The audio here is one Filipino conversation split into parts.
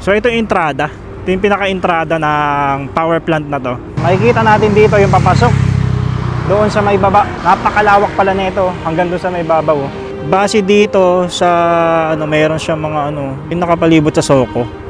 So ito yung entrada. Ito yung pinaka-entrada ng power plant na to. Makikita natin dito yung papasok. Doon sa may baba. Napakalawak pala nito hanggang doon sa may babaw. Base dito sa mayroon siyang mga yung nakapalibot sa Soko.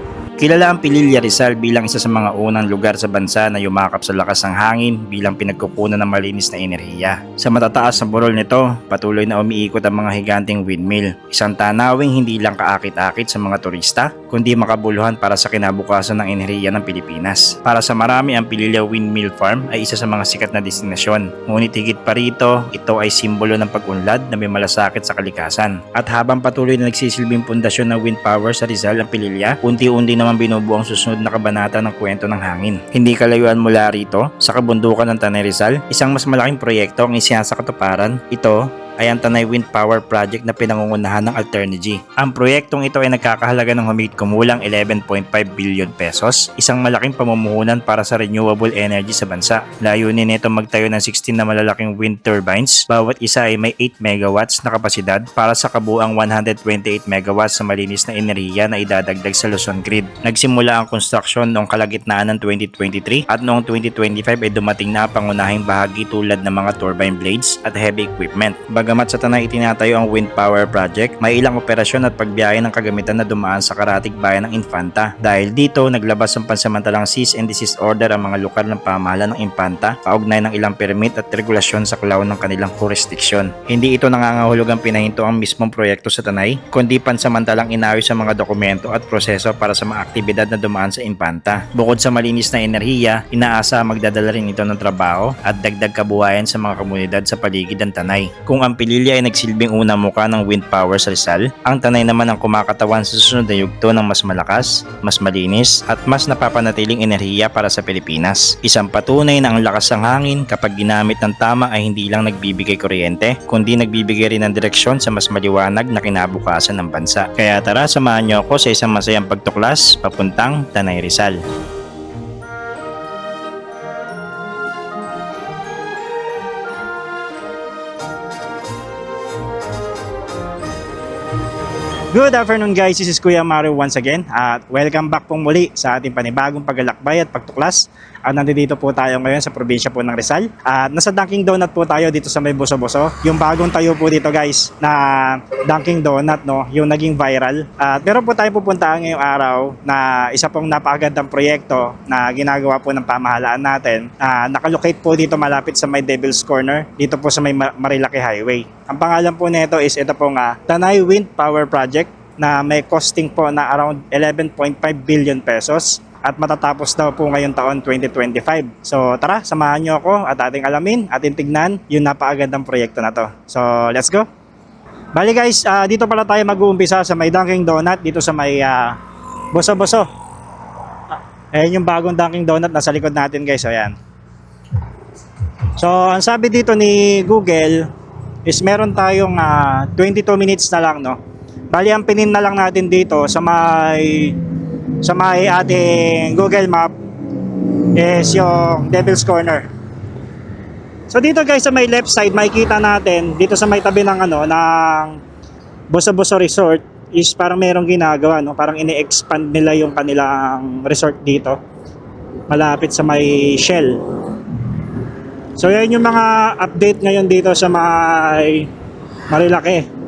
Kilala ang Pililla Rizal bilang isa sa mga unang lugar sa bansa na yumakap sa lakas ng hangin bilang pinagkukunan ng malinis na enerhiya. Sa matataas na burol nito, patuloy na umiikot ang mga higanting windmill. Isang tanawing hindi lang kaakit-akit sa mga turista, kundi makabuluhan para sa kinabukasan ng enerhiya ng Pilipinas. Para sa marami, ang Pililla Windmill Farm ay isa sa mga sikat na destinasyon. Ngunit higit pa rito, ito ay simbolo ng pag-unlad na may malasakit sa kalikasan. At habang patuloy na nagsisilbing pundasyon ng wind power sa Rizal ang Pililla, unti-unti naman binubuo ang susunod na kabanata ng kwento ng hangin. Hindi kalayuan mula rito, sa kabundukan ng Tanay Rizal, isang mas malaking proyekto ang isinasa katuparan. Ito ay ang Tanay Wind Power Project na pinangungunahan ng Alternergy. Ang proyektong ito ay nagkakahalaga ng humigit kumulang 11.5 billion pesos, isang malaking pamumuhunan para sa renewable energy sa bansa. Layunin nito magtayo ng 16 na malalaking wind turbines, bawat isa ay may 8 megawatts na kapasidad para sa kabuang 128 megawatts sa malinis na enerhiya na idadagdag sa Luzon grid. Nagsimula ang construction noong kalagitnaan ng 2023 at noong 2025 ay dumating na ang pangunahing bahagi tulad ng mga turbine blades at heavy equipment. Bagamat sa Tanay itinatayo ang wind power project, may ilang operasyon at pagbiyahe ng kagamitan na dumaan sa karatig bayan ng Infanta. Dahil dito, naglabas ng pansamantalang cease and desist order ang mga lokal ng pamahalaan ng Infanta, kaugnay ng ilang permit at regulasyon sa klaw ng kanilang jurisdiksyon. Hindi ito nangangahulugang pinahinto ang mismong proyekto sa Tanay, kundi pansamantalang inayos ang mga dokumento at proseso para sa mga aktibidad na dumaan sa Infanta. Bukod sa malinis na enerhiya, inaasa magdadala rin ito ng trabaho at dagdag kabuhayan sa mga komunidad sa paligid ng Tanay. Kung ang Pililla ay nagsilbing unang muka ng wind power sa Rizal, ang Tanay naman ang kumakatawan sa susunod na yugto ng mas malakas, mas malinis at mas napapanatiling enerhiya para sa Pilipinas. Isang patunay na ang lakas ng hangin kapag ginamit ng tama ay hindi lang nagbibigay kuryente, kundi nagbibigay rin ng direksyon sa mas maliwanag na kinabukasan ng bansa. Kaya tara, samahan niyo ako sa isang masayang pagtuklas papuntang Tanay Rizal. Good afternoon guys, this is Kuya Mario once again at welcome back pong muli sa ating panibagong paglalakbay at pagtuklas. At nandito po tayo ngayon sa probinsya po ng Rizal at nasa Dunkin Donut po tayo dito sa may Boso-Boso. Yung bagong tayo po dito guys na Dunkin Donut, yung naging viral. At meron po tayo pupuntahan ngayong araw na isa pong napakagandang proyekto na ginagawa po ng pamahalaan natin. Nakalocate po dito malapit sa may Devil's Corner, dito po sa may Marilaki Highway. Ang pangalan po nito is ito pong Tanay Wind Power Project na may costing po na around 11.5 billion pesos at matatapos daw po ngayong taon 2025. So tara, samahan nyo ako at ating alamin, ating tignan yung napakagandang proyekto na to. So let's go! Bali guys, dito pala tayo mag-uumpisa sa may Dunkin Donut dito sa may Boso-Boso. Ayan yung bagong Dunkin Donut nasa likod natin guys, ayan. So ang sabi dito ni Google is meron tayong 22 minutes na lang, no? Bali ang pinin na lang natin dito sa may ating Google Map is yung Devil's Corner. So dito guys sa may left side makikita natin dito sa may tabi ng ng Boso-Boso Resort is parang merong ginagawa, no? Parang ini-expand nila yung kanilang resort dito malapit sa may Shell. So yan yung mga update ngayon dito sa may Marilaki.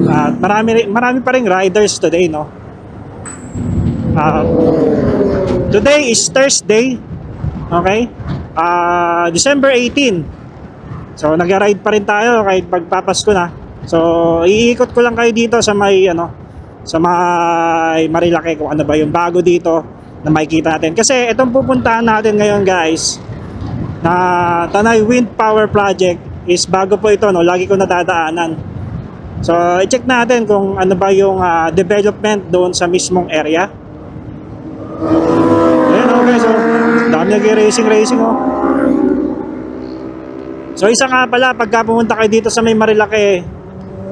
At marami pa ring riders today, no. Today is Thursday. Okay? December 18. So nag-ride pa rin tayo kahit pagpapasko na. So iikot ko lang kayo dito sa may sa may Marilaki kung ano ba yung bago dito na makikita natin. Kasi itong pupuntahan natin ngayon, guys, na Tanay Wind Power Project is bago po ito, no? Lagi ko nadadaanan. So i-check natin kung ano ba yung development doon sa mismong area. Ayan, okay, so dami nag-racing So isa nga pala, pagka pumunta kayo dito sa may Marilaki,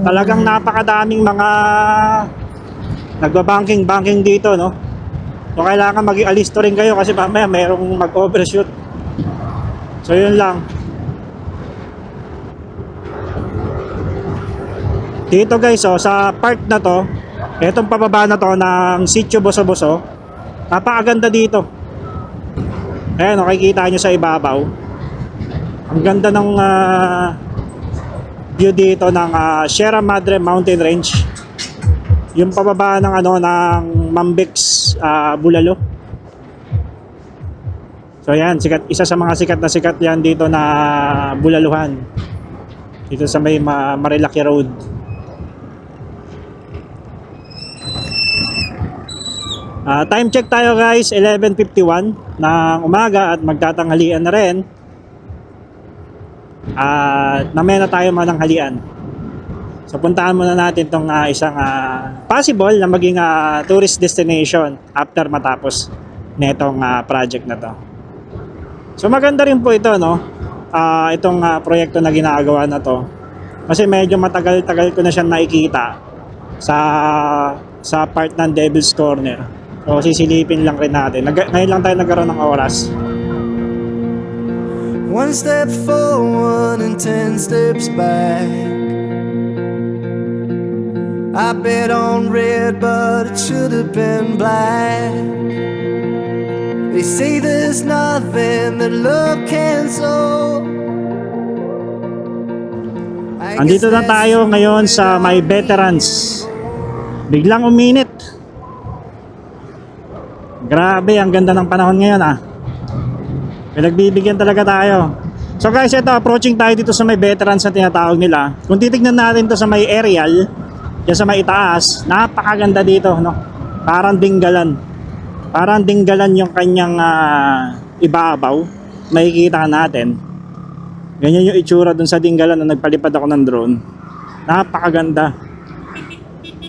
talagang napakadaming mga nagbabanking dito, no? So kailangan mag-alisto rin kayo kasi mamaya mayroong mag-overshoot. So yun lang. Dito guys, sa part na to, etong pababa na to ng Sitio Boso-Boso, Napakaganda dito. Ayan, nakikita nyo sa ibabaw. Ang ganda ng view dito ng Sierra Madre Mountain Range. Yung pababa ng ng Mambex, Bulalo. So yan, isa sa mga sikat na sikat yan dito na bulaluhan. Dito sa may Marilaki Road. Time check tayo guys, 11:51 ng umaga at magtatanghalian na rin. At mamaya na tayo mananghalian. So puntahan muna natin tong isang possible na maging tourist destination after matapos netong project na to. So maganda rin po ito, no? Itong proyekto na ginagawa na to. Kasi medyo matagal-tagal ko na siyang nakikita sa part ng Devil's Corner. So sisilipin lang rin natin. Ngayon lang tayo nagkaroon ng oras. One step forward and 10 steps back. I bet on red, but it should have been black. They say there's nothing that love can solve. Andito na tayo ngayon sa may veterans. Biglang uminit. Grabe, ang ganda ng panahon ngayon Pinagbibigyan talaga tayo. So guys, ito, approaching tayo dito sa may veterans na tinatawag nila. Kung titignan natin to sa may aerial, yan sa may itaas, napakaganda dito, no? Parang dinggalan. Parang dinggalan yung kanyang ibabaw. Makikita natin. Ganyan yung itsura dun sa dinggalan na nagpalipad ako ng drone. Napakaganda.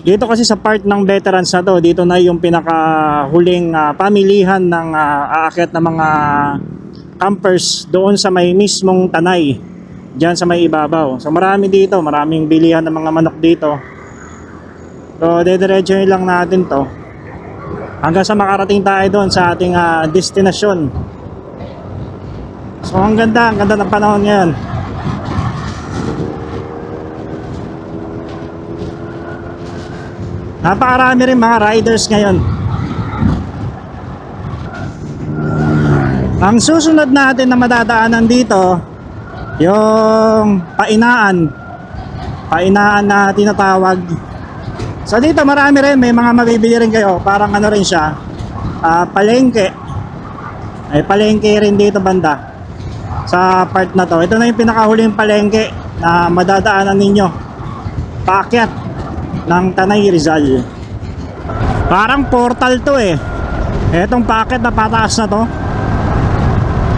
Dito kasi sa part ng veterans na to, dito na yung pinakahuling pamilihan ng aakyat na mga campers doon sa may mismong tanay. Diyan sa may ibabaw. So marami dito, maraming bilihan ng mga manok dito. So dediretso lang natin to hanggang sa makarating tayo doon sa ating destinasyon. So ang ganda ng panahon ngayon. Napakarami rin mga riders ngayon. Ang susunod natin na madadaanan dito, yung Painaan na tinatawag. So dito marami rin, may mga mabibili rin kayo. Parang ano rin siya, palengke. Ay palengke rin dito banda sa part na to. Ito na yung pinakahuling palengke na madadaanan ninyo paakyat ng Tanay Rizal. Parang portal to etong paakyat na pataas na to.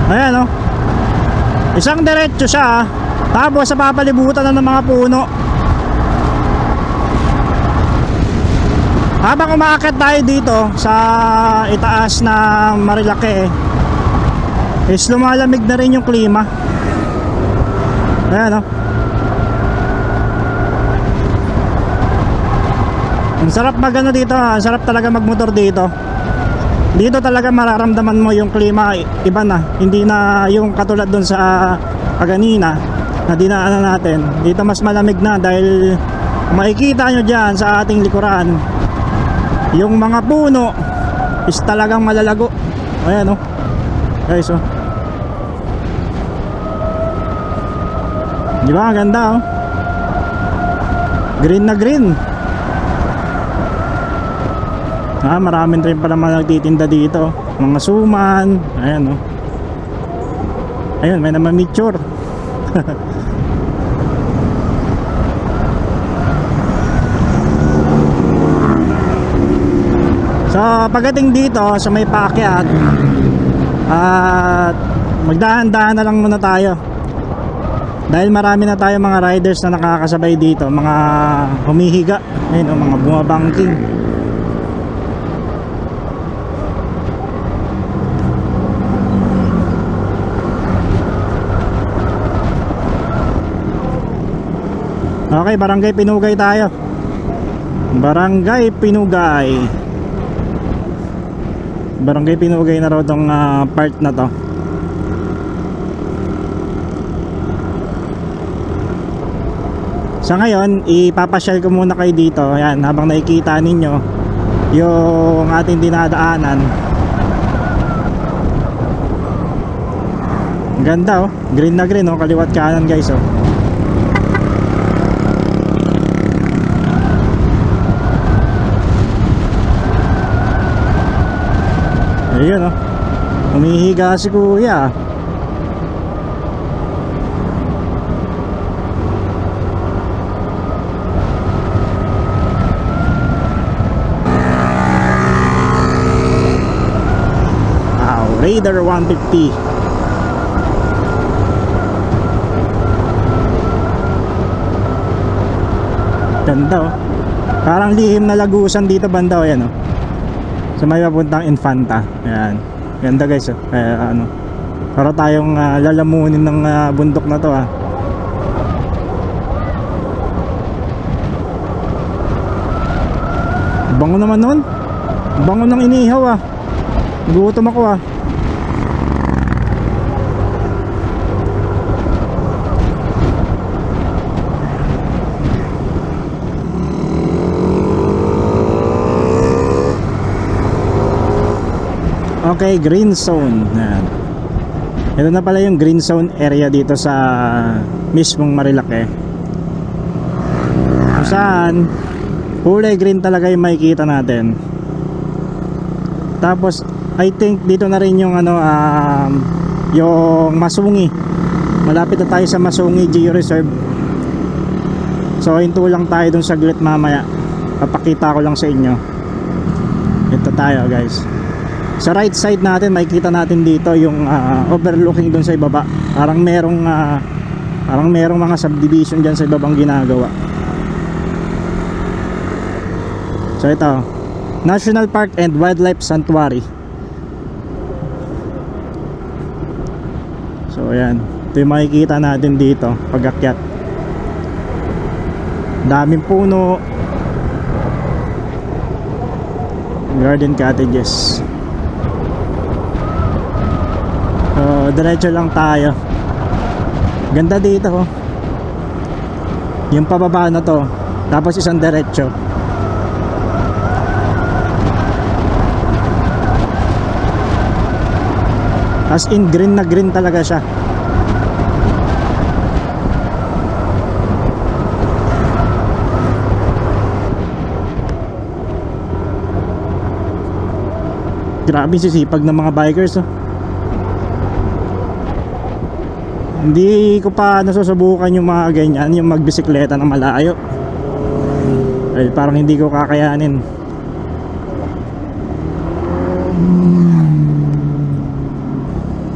Ayan isang diretso siya tapos sa papalibutan na ng mga puno. Habang umaakyat tayo dito sa itaas na Marilaki is lumalamig na rin yung klima. Ayan ang sarap magano dito, ang sarap talaga magmotor dito. Dito talaga mararamdaman mo yung klima, iba na. Hindi na yung katulad dun sa kaganina na dinaanan natin. Dito mas malamig na dahil makikita nyo dyan sa ating likuran, yung mga puno is talagang malalago. Ayan guys di ba ang ganda green na green. Maraming rin pala mga nagtitinda dito, mga suman. Ayan ayun, may naman mature. So pagdating dito sa may paakyat, at magdahan-dahan na lang muna tayo dahil marami na tayo mga riders na nakakasabay dito, mga humihiga, ayun mga bumabangking. Okay, Barangay Pinugay tayo. Barangay Pinugay. Barangay Pinugay na raw tong part na to. Sa ngayon, ipapasyal ko muna kayo dito. Ayan, habang nakikita ninyo yung ating dinadaanan. Ang ganda oh, green na green oh, kaliwat kanan guys oh. Ayun oh, humihiga si kuya. Raider 150. Ganda oh. Parang lihim na lagusan dito banda oh, yan oh. Sa may papuntang Infanta. Ayan. Ganda guys oh. Ano, para tayong lalamunin ng bundok na to ah. Bango naman nun. Bango ng inihaw ah. Gutom ako ah. Okay, green zone. Yan. Ito na pala yung green zone area dito sa mismong Marilake. Kung saan kulay green talaga yung makikita natin. Tapos I think dito na rin yung ano yung Masungi. Malapit na tayo sa Masungi Geo Reserve. So hinto lang tayo dun saglit mamaya. Papakita ko lang sa inyo. Ito tayo guys. Sa right side natin makikita natin dito yung overlooking dun sa ibaba. Parang merong mga subdivision dyan sa ibabang ginagawa. So ito, National Park and Wildlife Sanctuary. So ayan, ito yung makikita natin dito pag-akyat. Daming puno, garden cottages. So diretso lang tayo. Ganda dito oh. Yung pababa na to, tapos isang diretso. As in green na green talaga siya. Grabe sisipag ng mga bikers oh. Hindi ko pa nasusubukan yung mga ganyan, yung magbisikleta na malayo. Ay, parang hindi ko kakayanin.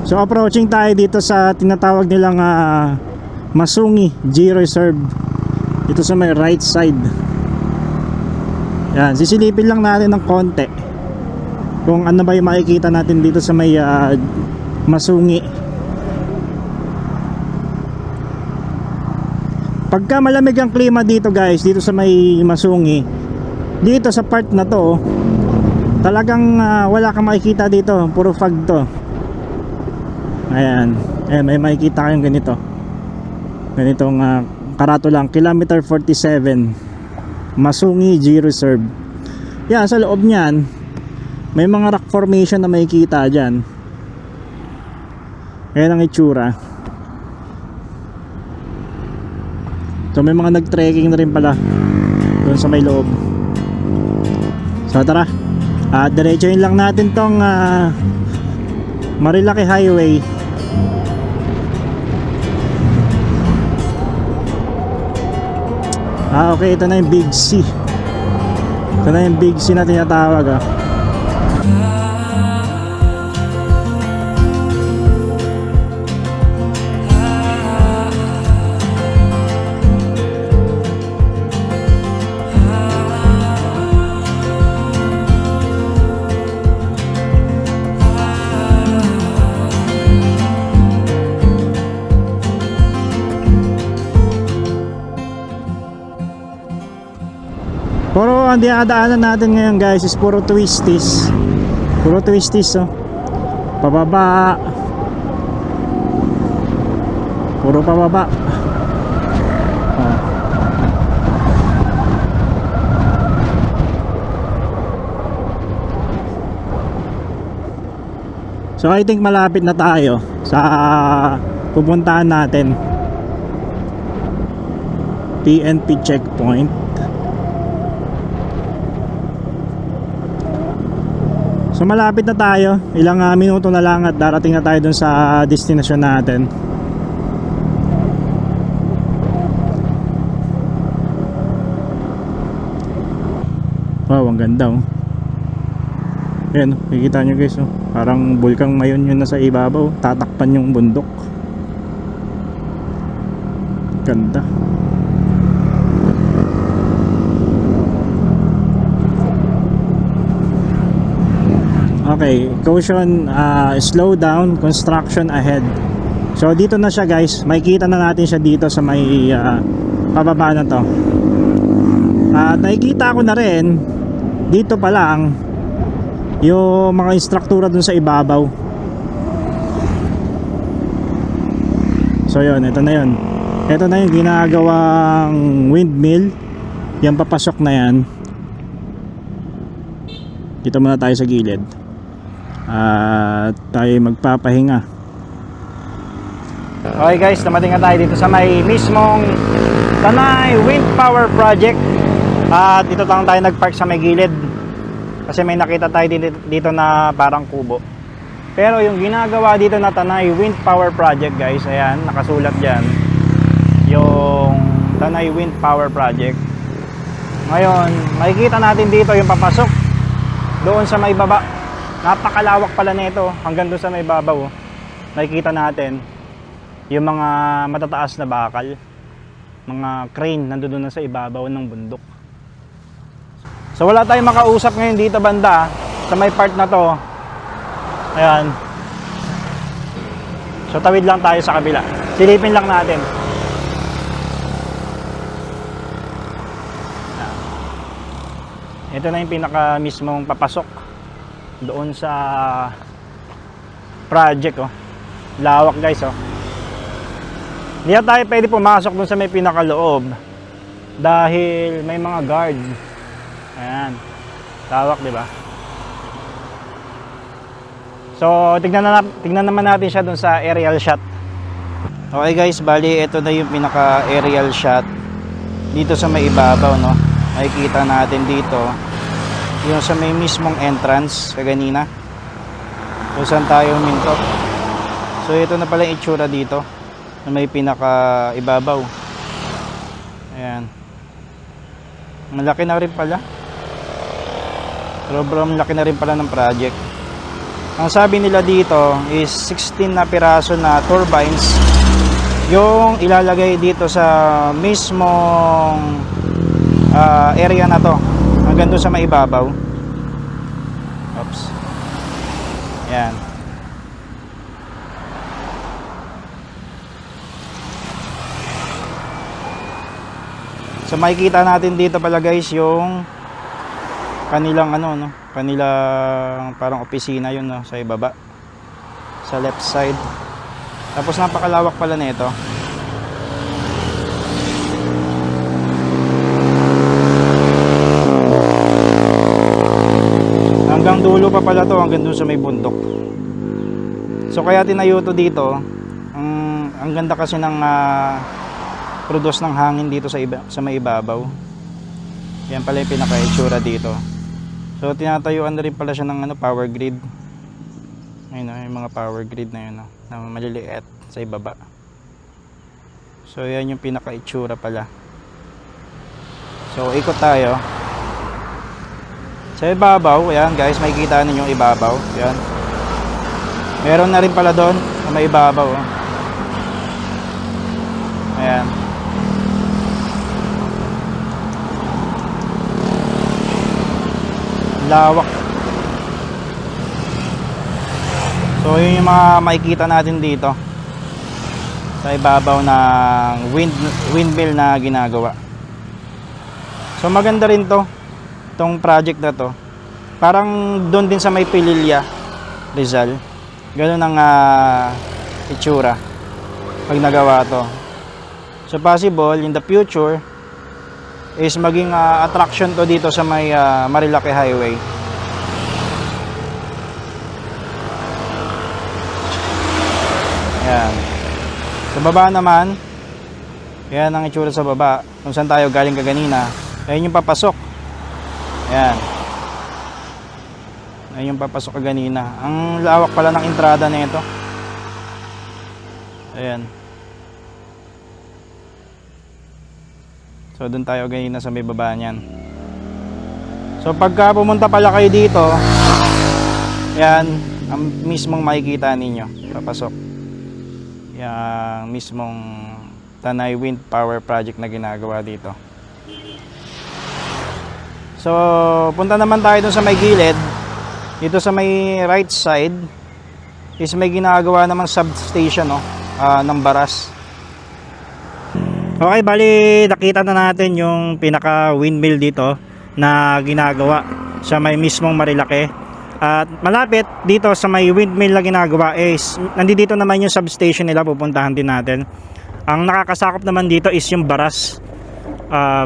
So approaching tayo dito sa tinatawag nilang Masungi Geo Reserve. Dito sa may right side. Yan, sisilipin lang natin ng konti kung ano ba yung makikita natin dito sa may Masungi. Pagka malamig ang klima dito guys, dito sa may Masungi, dito sa part na to, talagang wala kang makikita dito, puro fog to. Ayan, may makikita kayong ganito. Ganitong karato lang, kilometer 47 Masungi Geo Reserve. Yan, sa loob niyan may mga rock formation na makikita dyan. Ayan ang itsura. So may mga nag-trekking na rin pala doon sa may loob. So tara, diretsoin lang natin tong Marilake Highway. Okay, ito na yung Big C. Ito na yung Big C na tinatawag Puro ang dinadaanan natin ngayon guys is puro twisties. Puro twisties oh. Pababa. Puro pababa. So I think malapit na tayo sa pupuntahan natin, PNP checkpoint. So malapit na tayo, ilang minuto na lang at darating na tayo dun sa destination natin. Wow, ang ganda oh. Ayan, nakikita nyo guys oh. Parang bulkang mayon yun nasa ibabaw, tatakpan yung bundok. Ganda. Okay, caution, slow down, construction ahead. So dito na siya guys, makikita na natin siya dito sa may pababa na to. At nakikita ko na rin dito pa lang yung mga instruktura dun sa ibabaw. So yun, ito na yun. Ito na yung ginagawang windmill. Yung papasok na yan. Dito muna tayo sa gilid at tayo magpapahinga. Okay guys, dumating na tayo dito sa may mismong Tanay Wind Power Project. At dito lang tayo nagpark sa may gilid kasi may nakita tayo dito na parang kubo. Pero yung ginagawa dito na Tanay Wind Power Project guys, ayan, nakasulat dyan yung Tanay Wind Power Project. Ngayon, makikita natin dito yung papasok doon sa may baba. Napakalawak pala nito hanggang doon sa may babaw. Nakikita natin yung mga matataas na bakal, mga crane nandoon na sa ibabaw ng bundok. So wala tayong makausap ngayon dito banda sa may part na to. Ayan. So tawid lang tayo sa kabila. Silipin lang natin. Ito na yung pinaka mismong papasok doon sa project oh. Lawak guys oh. Hindi na tayo pwede pumasok doon sa may pinakaloob dahil may mga guard. Ayan. Lawak, di ba? So, tignan naman natin siya doon sa aerial shot. Okay guys, bali ito na yung pinaka aerial shot dito sa may ibabaw, no. Makikita natin dito yung sa may mismong entrance kaganina kung saan tayo huminto. So ito na pala yung itsura dito na may pinaka ibabaw. Ayan, malaki na rin pala, sobrang laki na rin pala ng project. Ang sabi nila dito is 16 na piraso na turbines yung ilalagay dito sa mismong area na to hanggang doon sa maibabaw. Oops. Yan. So makikita natin dito pala guys yung kanilang ano no, kanilang parang opisina yun no, sa ibaba. Sa left side. Tapos napakalawak pala nito. Hanggang dulo pa pala to, hanggang doon sa may bundok. So kaya tinayo to dito. Ang ganda kasi ng produce ng hangin dito sa may ibabaw. Yan pala yung pinaka-itsura dito. So tinatayuan na rin pala siya ng power grid. Ayun o, yung mga power grid na yun o, na maliliit sa ibaba. So yan yung pinaka-itsura pala. So ikot tayo. Sa ibabaw, ayan guys, makikita ninyo yung ibabaw. Ayan. Meron na rin pala doon sa may ibabaw. Oh. Ayan. Lawak. So yun yung mga makikita natin dito sa ibabaw ng windmill na ginagawa. So maganda rin to, itong project na to. Parang doon din sa may Pililya, Rizal. Ganun ang itsura pag nagawa to. So possible in the future is maging attraction to dito sa may Marilaki Highway. Sa baba naman, yan ang itsura sa baba. Kung saan tayo galing kaganina. Ayun yung papasok. Ayan. Ayun yung papasok kaganina. Ang lawak pala ng entrada na ito. Ayan. So doon tayo ganina sa may baba niyan. So pagka pumunta pala kayo dito, yan ang mismong makikita ninyo. Papasok. Yung mismong Tanay Wind Power Project na ginagawa dito. So punta naman tayo doon sa may gilid. Dito sa may right side is may ginagawa namang substation, no? Ng Baras. Okay, bali nakita na natin yung pinaka windmill dito na ginagawa sa may mismong Marilake. At malapit dito sa may windmill na ginagawa is nandito naman yung substation nila, pupuntahan din natin. Ang nakakasakop naman dito is yung Baras.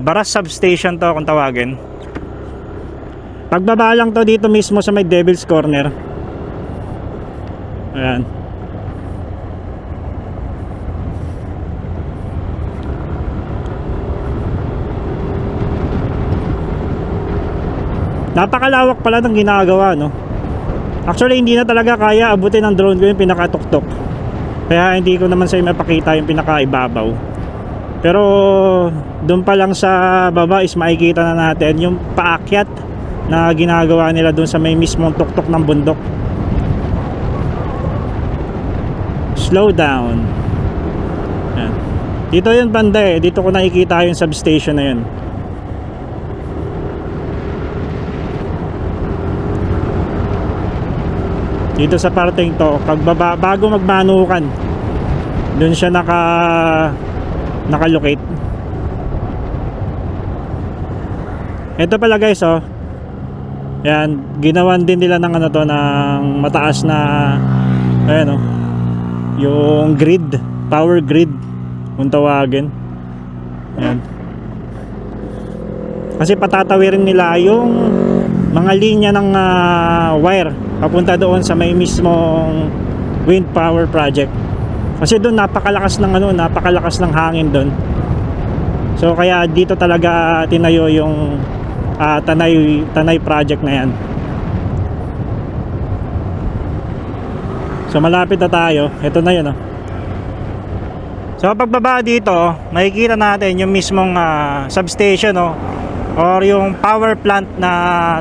Baras substation to kung tawagin. Pagbaba lang to dito mismo sa may Devil's Corner. Ayan. Napakalawak pala ng ginagawa, no? Actually, hindi na talaga kaya abutin ng drone ko yung pinakatuktok. Kaya hindi ko naman sa inyo mapakita yung pinakaibabaw. Pero doon pa lang sa baba is makikita na natin yung paakyat na ginagawa nila doon sa may mismong tuktok ng bundok. Slow down. Yan. Dito yung banda eh. Dito ko nakikita yung substation na yun. Dito sa parting to, pagbaba, bago magmanukan, doon siya nakalocate. Ito pala guys, oh. Yan, ginawan din nila ng ano to, ng mataas na ayan, oh. Yung grid, power grid kung tawagin. Ayan. Kasi patatawirin nila yung mga linya ng wire papunta doon sa may mismong wind power project. Kasi doon napakalakas ng hangin doon. So kaya dito talaga tinayo yung Tanay project na yan. So malapit na tayo. Ito na yun, oh. So pagbaba dito, makikita natin yung mismong substation, oh, or yung power plant na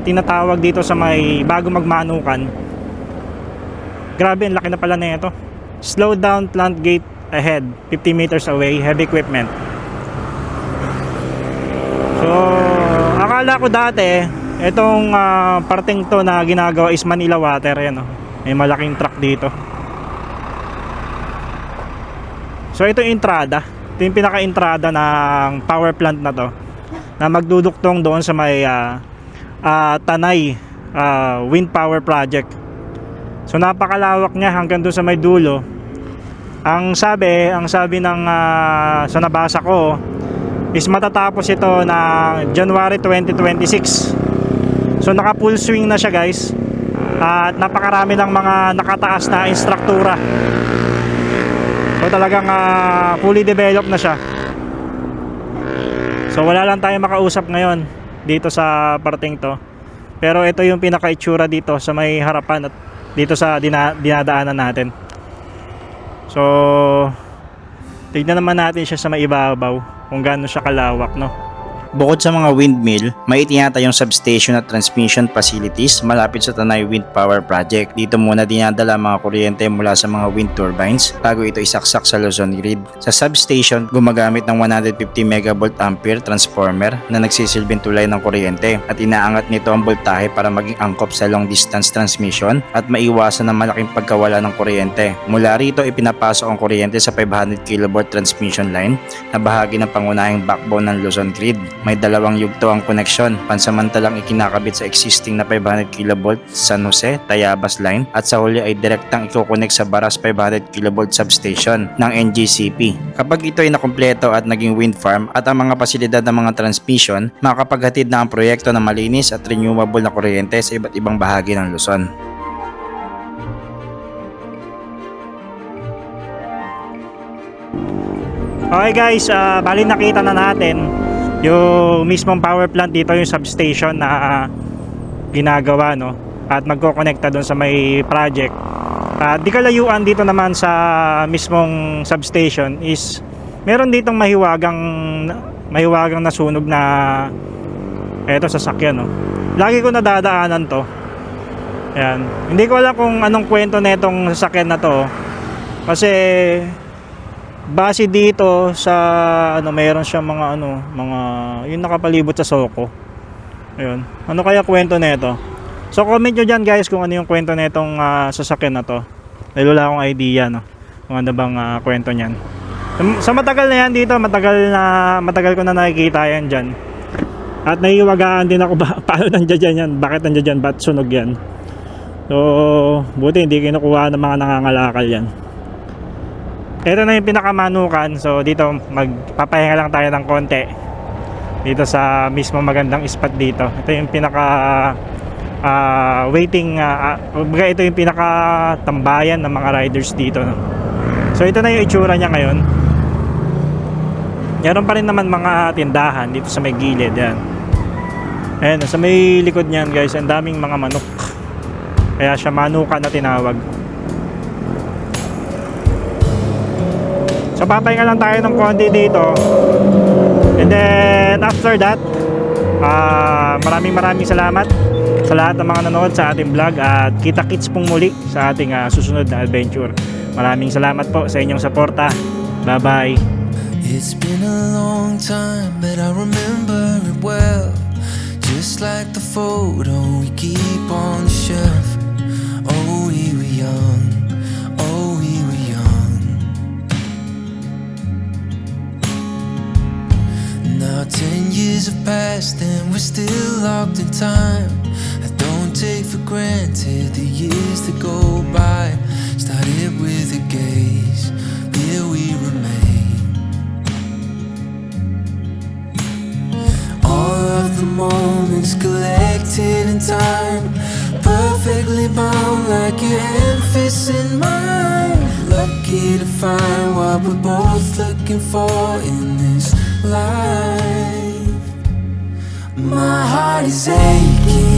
tinatawag dito sa may bago magmanukan. Grabe, ang laki na pala na ito. Slow down, plant gate ahead, 50 meters away, heavy equipment. So akala ko dati itong parting to na ginagawa is Manila Water. Yan, oh. May malaking truck dito. So ito yung entrada. Ito yung pinaka-entrada ng power plant na to, na magduduktong doon sa may Tanay Wind Power Project. So napakalawak niya hanggang doon sa may dulo. Ang sabi ng sa nabasa ko is matatapos ito ng January 2026. So naka full swing na siya guys. At napakarami ng mga nakataas na instruktura. So talagang fully developed na siya. So wala lang tayong makausap ngayon dito sa parting to. Pero ito yung pinaka-itsura dito sa may harapan at dito sa dinadaanan natin. So tignan naman natin siya sa may ibabaw kung gaano siya kalawak, no? Bukod sa mga windmill, may itinatayong substation at transmission facilities malapit sa Tanay Wind Power Project. Dito muna dinadala mga kuryente mula sa mga wind turbines bago ito isaksak sa Luzon grid. Sa substation, gumagamit ng 150 megavolt ampere transformer na nagsisilbing tulay ng kuryente at inaangat nito ang voltahe para maging angkop sa long distance transmission at maiwasan ang malaking pagkawala ng kuryente. Mula rito, ipinapasok ang kuryente sa 500 kV transmission line na bahagi ng pangunahing backbone ng Luzon grid. May dalawang yugto ang koneksyon, pansamantalang ikinakabit sa existing na 500 kV San Jose, Tayabas line at sa huli ay direktang ikukonek sa Baras 500 kV substation ng NGCP. Kapag ito ay nakumpleto at naging wind farm at ang mga pasilidad ng mga transmission, makakapaghatid na ang proyekto ng malinis at renewable na kuryente sa iba't ibang bahagi ng Luzon. Okay guys, bali nakita na natin yung mismong power plant dito, yung substation na ginagawa, no? At magkokonekta doon sa may project. Di kalayuan dito naman sa mismong substation is meron ditong mahiwagang nasunog na eto sasakyan, no? Lagi ko nadadaanan to. Ayan. Hindi ko alam kung anong kwento netong sasakyan na to. Kasi base dito sa meron siyang mga yung nakapalibot sa Soko. Ayun. Ano kaya kwento nito? So comment nyo dyan guys kung ano yung kwento netong sasakyan na to. Dahil wala akong idea, no, kung ano bang kwento niyan. Sa matagal na yan dito, matagal ko na nakikita yan dyan. At naiiwagaan din ako paano nandiyan yan, bakit nandiyan yan, ba't sunog yan. So buti hindi kinukuha ng mga nangangalakal yan. Ito na yung pinakamanukan. So dito magpapahinga lang tayo ng konti dito sa mismo magandang spot dito. Ito yung pinaka waiting, ito yung pinaka tambayan ng mga riders dito, no? So ito na yung itsura niya ngayon. Meron pa rin naman mga tindahan dito sa may gilid yan. Ayan, sa may likod niyan guys, ang daming mga manok. Kaya siya manukan na tinawag. So papahinga lang tayo ng konti dito. And then after that, maraming salamat sa lahat ng mga nanood sa ating vlog. At kita-kits pong muli sa ating susunod na adventure. Maraming salamat po sa inyong suporta. Bye bye. It's been a long time, but I remember it well. Just like the photo we keep on the shelf. Oh, we were young. Oh, we were young. Now 10 years have passed and we're still locked in time. I don't take for granted the years that go by. Started with a gaze, here we remain. All of the moments collected in time, perfectly bound like your hand fits in mine. Lucky to find what we're both looking for in this life. My heart is aching